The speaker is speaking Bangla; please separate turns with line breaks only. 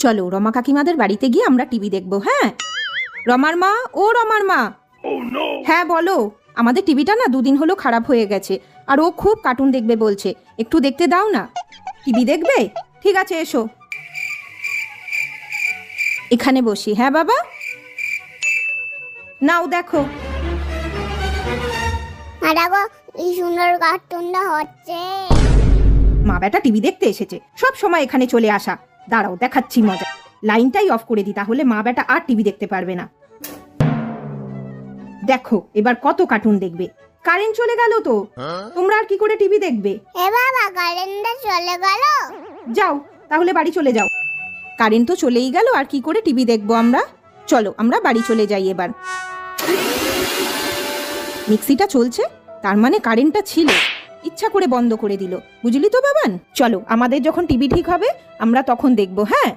চলো রমা কাকিমাদের বাড়িতে গিয়ে আমরা টিভি দেখবো। হ্যাঁ রমার মা, ও রমার মা। হ্যাঁ বলো, আমাদের টিভিটা না দুদিন হলো খারাপ হয়ে গেছে, আর ও খুব কার্টুন দেখবে বলছে, একটু দেখতে দাও না। টিভি দেখবে? ঠিক আছে এসো, এখানে বসি। হ্যাঁ বাবা, নাও দেখো।
এই সুন্দর কার্টুনটা হচ্ছে।
মা বেটা টিভি দেখতে এসেছে, সব সময় এখানে চলে আসা। দাঁড়াও দেখাচ্ছি মজা। লাইনটাই অফ করে দি, তাহলে মা বেটা আর টিভি দেখতে পারবে না। দেখো এবার কত কার্টুন দেখবে। কারেন্ট চলে গেল তো, তোমরা আর কি করে টিভি দেখবে?
এ বাবা, কারেন্টটা চলে গেল।
যাও তাহলে বাড়ি চলে যাও। কারেন্ট তো চলেই গেল, আর কি করে টিভি দেখবো আমরা? চলো আমরা বাড়ি চলে যাই এবার। মিক্সিটা চলছে, তার মানে কারেন্টটা ছিল, ইচ্ছা করে বন্ধ করে দিল, বুঝলি তো বাবান। চলো আমাদের যখন টিভি ঠিক হবে আমরা তখন দেখবো। হ্যাঁ।